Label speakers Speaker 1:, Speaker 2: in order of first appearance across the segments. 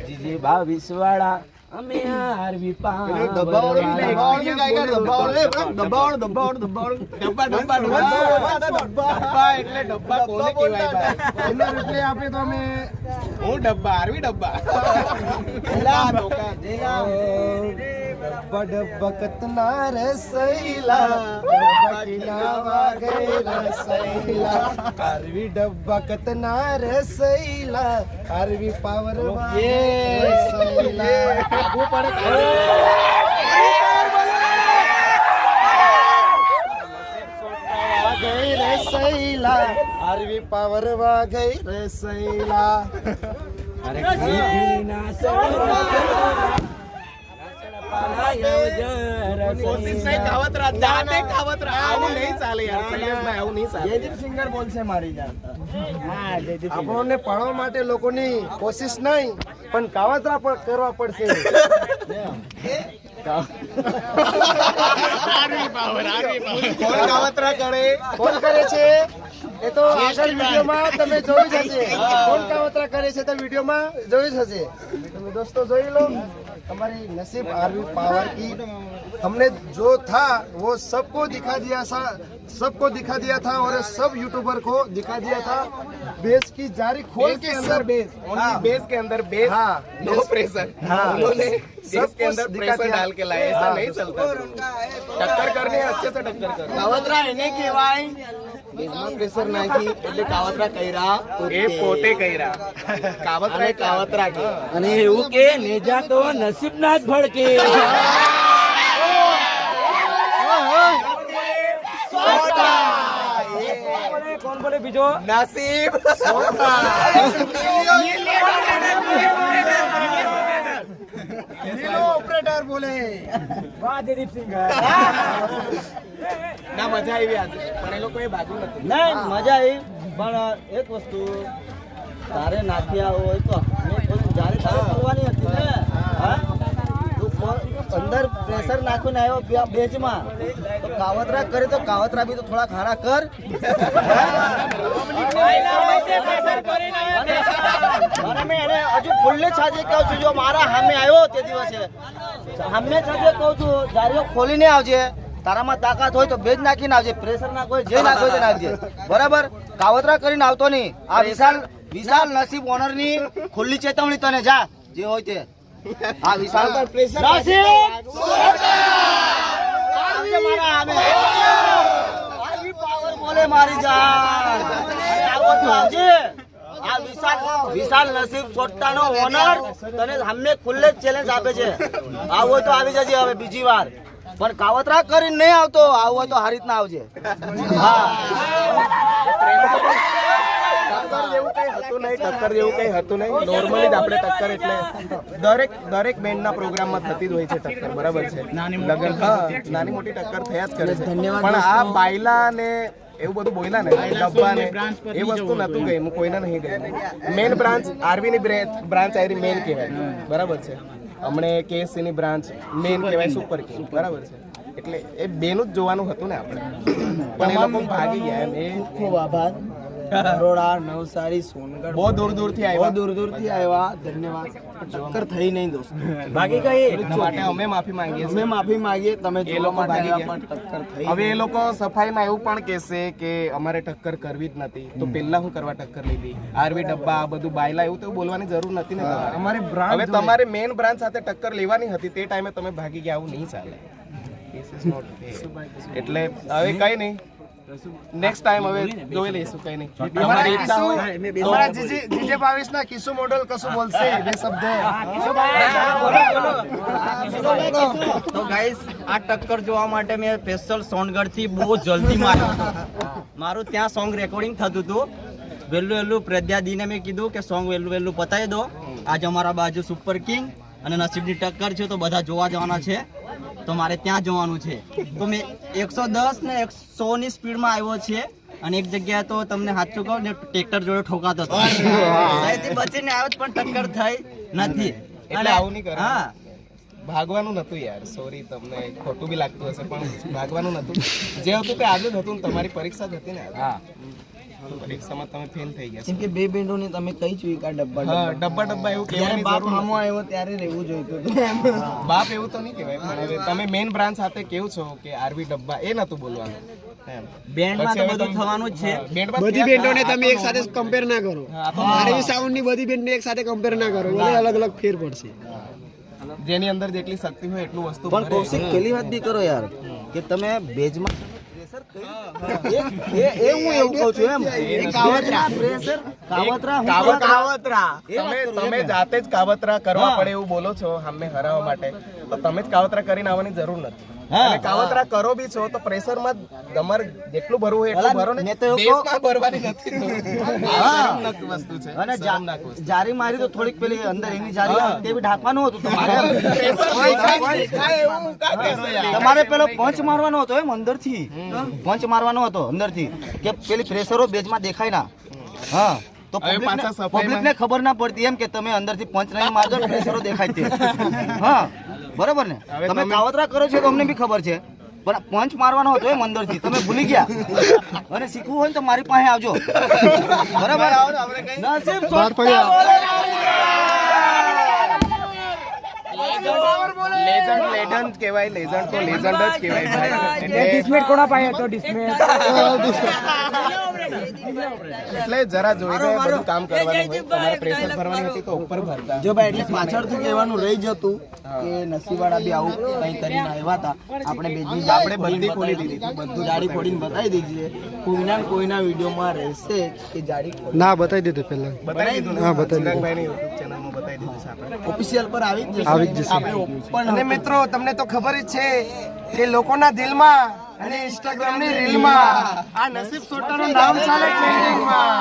Speaker 1: જીજી 22 વાળા અમે આરવી
Speaker 2: ડબ્બા રસૈલા આરવી ડબ્બા કતના રસૈલા આરવી પાવર રસૈલા આરવી પાવર વા ગઈ રસૈલા સિંગર બોલશે મારી જાન આપણને પાડવા માટે લોકોની કોશિશ નહીં પણ કાવતરા પણ કરવા પડશે. કોણ કરે છે એ તો આગળ વિડીયોમાં તમે જોઈ જશે. કોણ કાવતરા કરે છે તો વિડીયોમાં જોઈ જશે. તમે દોસ્તો જોઈ લો हमारी नसीब आरवी पावर की हमने जो था वो सबको दिखा दिया था और सब यूट्यूबर को दिखा दिया था. बेस की जारी खोल के अंदर बेस के अंदर बेस नो प्रेशर उन्होंने बेस के अंदर प्रेशर डाल के लाए. ऐसा नहीं चलता. टक्कर करनी है अच्छे से टक्कर कर. कावतरा એને કહેવાય બેસમાં પ્રેશર નાખી એટલે કાવતરા કર્યા એ પોતે કર્યા. કાવતરા કાવતરા કે
Speaker 1: અને એવું કે નેજા તો નસીબ ના જ ભડકે. કોણ બોલે બીજો?
Speaker 2: નસીબ ઓપરેટર બોલે.
Speaker 1: વાહ દિલીપ સિંહ.
Speaker 2: ના મજા આવી આજે પણ એ લોકો એ બાજુ નથી.
Speaker 3: નહીં મજા આવી પણ એક વસ્તુ તારે નાખ્યા હોય તો જારે તારે કરવાની હતી ને અંદર પ્રેશર નાખીને આવ્યો બેચમાં તો કાવતરા કરે તો કાવતરા બી તો થોડા ખારા કર. અને મેં એને હજુ ફૂલ્લે છાજે કહું છું જો મારા સામે આવ્યો તે દિવસે સામે છાજે કહું છું જારીઓ ખોલીને આવજે. તારામાં તાકાત હોય તો બેજ નાખીને આવજે. પ્રેશર ના કોઈ જે નાખો તે નાખજે બરાબર. કાવતરા કરીને આવતો નહીં. આ વિશાલ નસીબ ઓનર ની ખુલ્લી ચેતવણી તને જા જે હોય તે. આ વિશાલ પર પ્રેશર નસીબ આવજે મારા સામે. આરવી પાવર બોલે મારી જાન આવો તો આવજે. આ વિશાલ નસીબ સોટ્ટાનો ઓનર તને સામે ખુલ્લે ચેલેન્જ આપે છે. આવો હોય તો આવી જજે હવે બીજી વાર. પણ કાવતરા કરીને નહીં આવતો. આવું હોય તો હારી રીતના આવજે.
Speaker 2: ટક્કર જેવું કઈ હતું નહીં. નોર્મલી જ આપણે ટક્કર એટલે દરેક બેન્ડ ના પ્રોગ્રામ માં થતી જ હોય છે ટક્કર. બરાબર છે. લગન નાની મોટી ટક્કર થયા જ કરે છે. પણ આ બાયલા ને એવું બધું બોલ્યા ને ડબ્બા ને એ વસ્તુ નતું ગઈ. હું કોઈને નહીં ગઈ. મેન બ્રાન્ચ આરવી ની બ્રાન્ચ આરી મેન કહેવાય. બરાબર છે. હમણે કેએસસી ની બ્રાન્ચ મેન કહેવાય સુપર કિંગ. બરાબર છે. એટલે એ બેનું જ જોવાનું હતું ને આપણે. પણ એ લોકો ભાગી ગયા એમ. એ
Speaker 3: ખૂબ આભાર. બરોડા, નવસારી, સોનગઢ
Speaker 2: બહુ દૂર દૂરથી
Speaker 3: આવ્યા. ધન્યવાદ. ટક્કર થઈ નહીં દોસ્ત.
Speaker 1: બાકી કઈ
Speaker 2: માટે અમે માફી માંગીએ છીએ.
Speaker 3: અમે માફી માંગીએ. તમે
Speaker 2: એ લોકો ભાગી ગયા.
Speaker 3: ટક્કર થઈ.
Speaker 2: હવે એ લોકો સફાઈમાં એવું પણ કહેશે કે અમારે ટક્કર કરવી જ નથી તો પહેલા હું કરવા ટક્કર લીધી. આરવી ડબ્બા આ બધું બાયલા એવું તો બોલવાની જરૂર નથી ને તમારે.
Speaker 3: અમારે બ્રાન્ચ
Speaker 2: હવે તમારે મેઇન બ્રાન્ચ સાથે ટક્કર લેવાની હતી તે ટાઈમે તમે ભાગી ગયા. આવું નહીં ચાલે. એટલે હવે કઈ નહીં. નેક્સ્ટ ટાઈમ હવે જોઈ લઈશું. કઈ નહીં. તમારી ઈચ્છા હોય
Speaker 3: અમારા જીજે 22 ના કિસ્સો મોડલ કશું બોલશે બે શબ્દ. તો ગાઈસ આ ટક્કર જોવા માટે મેં સ્પેશિયલ સોનગઢ થી બહુ જલ્દી મારું ત્યાં સોંગ રેકોર્ડિંગ થતું હતું. વહેલું પ્રદ્યાદીને મેં કીધું કે સોંગ વહેલું પતાવી દો. આજે અમારા બાજુ સુપર કિંગ અને નસીબની ટક્કર છે તો બધા જોવા જવાના છે. તો મારે ત્યાં જવાનું છે. તો મેં 110 ને 100 ની સ્પીડમાં આવ્યો છે અને એક જગ્યાએ તો તમને સાચું કહું ને ટ્રેક્ટર જોડે ઠોકાતો હતો. અહીંથી બચીને આવ્યો પણ ટક્કર થઈ નથી.
Speaker 2: એટલે આવું નહીં કરે. હા ભાગવાનું નતું યાર. સોરી તમને ખોટું બી લાગતું હશે પણ ભાગવાનું નતું. જે હતું તે આજે જ હતું. તમારી પરીક્ષા જ હતી ને. હા પરીક્ષામાં તમે ફેલ થઈ ગયા
Speaker 3: કેમ કે બે બેન્ડોને તમે કઈ ચૂકા ડબ્બા
Speaker 2: હા ડબ્બા એવું કહેવાની
Speaker 3: બાપ
Speaker 2: જરૂર
Speaker 3: સામો આવ્યો ત્યારે રહેવું જોઈતું હતું.
Speaker 2: બાપ એવું તો નહીં કહેવાય પણ હવે તમે મેઇન બ્રાન્ચ સાથે કેવું છો કે આરવી ડબ્બા એ નતું બોલવાનું એમ
Speaker 3: બેન્ડમાં તો બધું થવાનું જ છે.
Speaker 2: બેન્ડમાં
Speaker 4: બધી બેન્ડોને તમે એક સાથે કમ્પેર ના કરો.
Speaker 2: હા, તો
Speaker 4: આરવી સાઉન્ડ ની બધી બેન્ડ એક સાથે કમ્પેર ના કરો. ભલે અલગ અલગ ફેર પડશે.
Speaker 2: જેની અંદર જેટલી શક્તિ હોય એટલું વસ્તુ
Speaker 3: પણ
Speaker 2: ભરે.
Speaker 3: કૌશિક પેલી વાત બી કરો યાર કે તમે બેજમાં એ હું એવું કહું છું એમ કાવતરા પ્રેશર કાવતરા
Speaker 2: તમે જાતે જ કાવતરા કરવા પડે એવું બોલો છો સામે હરાવવા માટે તો તમે જ કાવતરા કરીને આવવાની જરૂર નથી. અને કાવતરા કરો બી છો તો પ્રેશરમાં તમારે જેટલું ભરવું હોય એટલું ભરો ને.
Speaker 3: મેં તો એવું
Speaker 2: દેશમાં ભરવાની નથી તો. આ શરમનાક વસ્તુ છે.
Speaker 3: અને
Speaker 2: શરમનાક વસ્તુ.
Speaker 3: જારી મારી તો થોડીક પેલી અંદર એની જારી આવે તે બી ઢાંકવાનું હતું તમારે પેલો પંચ મારવાનો હતો એમ અંદરથી પંચ મારવાનો હતો અંદરથી કે પેલી પ્રેશરો બેજમાં દેખાય ના. હા તો
Speaker 2: હવે પાછા સફાઈમાં-
Speaker 3: પબ્લિકને ખબર ના પડતી એમ કે તમે અંદરથી પંચ નહીં મારજો ને પ્રેશરો દેખાય તે. હા બરાબર ને
Speaker 2: હવે
Speaker 3: તમે કાવતરા કરો છો તો અમને બી ખબર છે પણ પંચ મારવાનો હતો એમ અંદરથી તમે ભૂલી ગયા અને શીખવું હોય ને તો મારી પાસે આવજો બરાબર નસીબ
Speaker 2: લેજન્ડ કહેવાય લેજન્ડ તો લેજન્ડ જ કહેવાય ભાઈ. એટલે જરા જોઈને બધું કામ કરવાનું હોય. તમારે પ્રેશર ભરવાની હતી તો ઉપર ભરતા.
Speaker 3: જો ભાઈ એટલે પાછળથી કહેવાનું રહી જતું કે નસીબવાળા બી આવું કંઈ કરીને આવ્યા હતા આપણે બેજી
Speaker 2: આપણે બધી ખોલી દીધી હતી.
Speaker 3: બધું જાડી ખોડીને બતાવી દીધી છે કોઈના વિડીયોમાં રહેશે કે જાડી
Speaker 4: ના બતાવી દીધું પહેલા.
Speaker 2: બતાવી દીધું ને?
Speaker 4: હા, બતાવી દીધું.
Speaker 2: ચિરાગભાઈની YouTube ચેનલમાં બતાવી દીધું છે આપણે.
Speaker 3: ઓફિશિયલ પર આવી જ
Speaker 4: આવી જ જશે.
Speaker 3: આપણે ઓપન
Speaker 2: અને મિત્રો તમને તો ખબર જ છે કે લોકોના દિલમાં અને ઇન્સ્ટાગ્રામ ની રીલમાં આ નસીબ સોટાનું નામ ચાલે ટ્રેન્ડિંગમાં.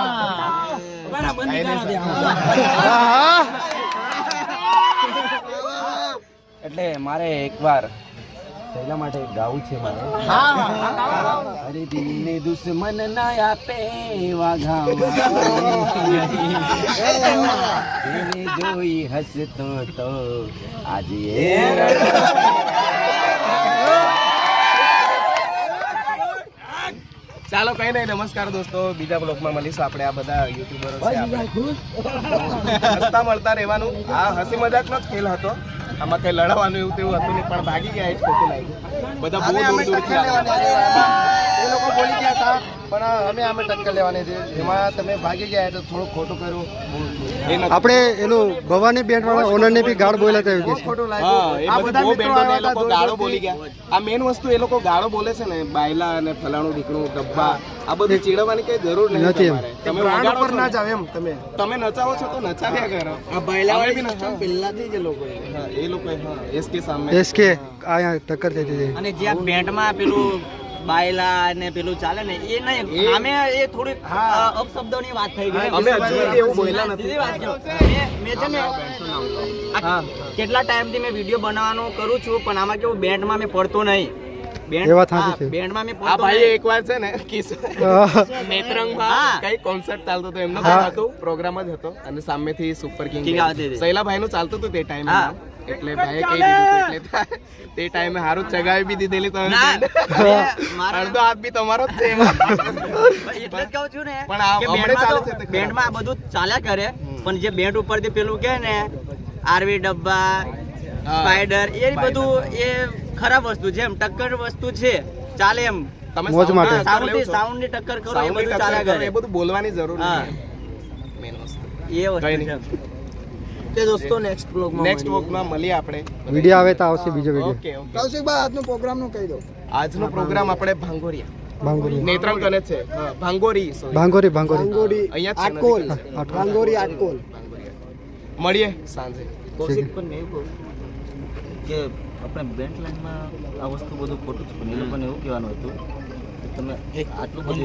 Speaker 1: એટલે મારે એકવાર પહેલા માટે ગાવું છે મારે. અરે દિલને દુશ્મન ના આપે વાઘામાં જોઈ હસતો તો આજે એ
Speaker 2: ચાલો કઈ નહીં, નમસ્કાર દોસ્તો, બીજા બ્લોગમાં મળીશું. આપણે આ બધા યુટ્યુબરો છે આપણે. હસતા મળતા રહેવાનું. આ હસી મજાકનો જ ખેલ હતો. આમાં કઈ લડવાનું એવું તેવું હતું નહીં, પણ ભાગી ગયા એ જ ખોટું લાગ્યું. બધા બહુ દૂર દૂરથી આવ્યા.
Speaker 3: એ લોકો બોલી ગયા હતા પણ અમે ટક્કર લેવાની હતી એમાં તમે ભાગી ગયા તો થોડું ખોટું કર્યું
Speaker 2: એ નતું.
Speaker 4: આપણે એનું ભવાની બેન્ડ વાળા ઓનર ને બી ગાળ બોલ્યા હતા એવું કે છે.
Speaker 3: ખોટું
Speaker 2: હા,
Speaker 3: લાગ્યું
Speaker 2: એ
Speaker 3: આ
Speaker 2: બધી
Speaker 3: બધા
Speaker 2: બહુ
Speaker 3: મિત્રો
Speaker 2: બેન્ડોને એ
Speaker 3: આવ્યા
Speaker 2: લોકો
Speaker 3: હતા,
Speaker 2: ગાળો
Speaker 3: દૂર
Speaker 2: બોલી
Speaker 3: દૂરથી.
Speaker 2: ગયા. આ મેન વસ્તુ એ લોકો ગાળો બોલે છે ને, બાયલા અને ફલાણું ઢીકણું ડબ્બા, આ બધું ચીડવવાની કઈ જરૂર
Speaker 4: નથી
Speaker 2: નથી
Speaker 4: એમ.
Speaker 2: તમારે. તમે
Speaker 3: બ્રાન્ડ
Speaker 2: વગાડો
Speaker 3: ઉપર
Speaker 2: છો
Speaker 3: ના
Speaker 2: ને,
Speaker 3: જાવ એમ
Speaker 2: તમે નચાવો છો તો નચાવ્યા કરો.
Speaker 3: આ બાયલાવાળી
Speaker 2: અમે બી
Speaker 3: સિસ્ટમ પહેલાથી જ એ લોકોએ
Speaker 2: હા, એ લોકો SK સામે
Speaker 4: એસકે અહીંયા ટક્કર થઈ હતી.
Speaker 5: અને જે આ બેન્ડમાં પેલું બાયલા ને પેલું ચાલે ને એ નહીં અમે એ થોડી અપશબ્દોની વાત થઈ ગઈ
Speaker 2: અમે હજુ સુધી એવું બોલ્યા નથી.
Speaker 5: સીધી વાત કહું. મેં છે ને આ કેટલા ટાઈમથી મેં વિડીયો બનાવવાનું કરું છું પણ આમાં કેવું બેન્ડમાં મેં પડતો નહીં.
Speaker 4: એ વાત સાચી છે.
Speaker 5: બેન્ડમાં મેં
Speaker 2: આ
Speaker 5: પડતો
Speaker 2: ભાઈ
Speaker 5: નહીં.
Speaker 2: એકવાર છે ને
Speaker 4: હા.
Speaker 2: નેત્રંગમાં કઈ કોન્સર્ટ ચાલતો હતો, એમનો
Speaker 4: હા.
Speaker 2: હતો પ્રોગ્રામ જ હતો અને સામેથી સુપર કિંગ
Speaker 5: કિંગ આવતી હતી.
Speaker 2: સૈલાભાઈ નું ચાલતું હતું તે ટાઈમે.
Speaker 5: હા.
Speaker 2: એટલે ભાઈએ કહી દીધું એટલે તે ટાઈમે હારું ચગાવી બી દીધેલી તમે
Speaker 5: ના,
Speaker 2: band.
Speaker 5: મારા-
Speaker 2: અડધો હાથ બી તમારો જ છે
Speaker 5: એટલે જ કહું છું ને
Speaker 2: પણ આ
Speaker 5: કે
Speaker 2: હમણાં ચાલે છે તે
Speaker 5: બેન્ડમાં
Speaker 2: ખરા.
Speaker 5: બેન્ડમાં આ બધું ચાલ્યા કરે પણ જે બેન્ડ ઉપરથી પેલું કહે ને આરવી ડબ્બા સ્પાઈડર એ બધું એ ખરાબ વસ્તુ છે એમ ટક્કર વસ્તુ છે ચાલે એમ
Speaker 2: તમે
Speaker 4: મોજ
Speaker 2: sound
Speaker 4: માટે.
Speaker 2: ના
Speaker 5: સાઉન્ડ
Speaker 2: લેવું છો.
Speaker 5: સાઉન્ડ ની ટક્કર કરો એ
Speaker 2: Sound ની
Speaker 5: બધું
Speaker 2: ટક્કર
Speaker 5: ચાલ્યા
Speaker 2: કરો,
Speaker 5: કરે
Speaker 2: એ બધું બોલવાની જરૂર
Speaker 5: હા.
Speaker 2: નથી. Main વસ્તુ.
Speaker 5: એ
Speaker 2: કઈ
Speaker 5: વસ્તુ
Speaker 2: નહીં.
Speaker 5: છે
Speaker 3: તે દોસ્તો નેક્સ્ટ બ્લોગમાં
Speaker 2: નેક્સ્ટ વોકમાં મળીએ આપણે.
Speaker 4: વિડીયો આવે તો આવશે બીજો વિડીયો.
Speaker 2: Okay okay.
Speaker 3: કૌશિકભાઈ આજનો પ્રોગ્રામનું કહી દો
Speaker 2: આજનો પ્રોગ્રામ આપણે ભાંગોરિયા
Speaker 4: ભાંગોરી
Speaker 2: નેત્રંગ કને છે. હા, ભાંગોરી sorry.
Speaker 4: ભાંગોરી ભાંગોરી
Speaker 2: અહીંયા જ છે,
Speaker 3: આટકોલ
Speaker 2: નજીક જ છે.
Speaker 3: ભાંગોરી આટકોલ
Speaker 2: ભાંગોરિયા. મળીએ સાંજે.
Speaker 5: કૌશિક પણ મેં એવું કહું કે આપણે બેન્ડ લાઈનમાં આ વસ્તુ બધું ખોટું છે પણ એ લોકોને એવું કહેવાનું હતું કે તમે આટલું બધું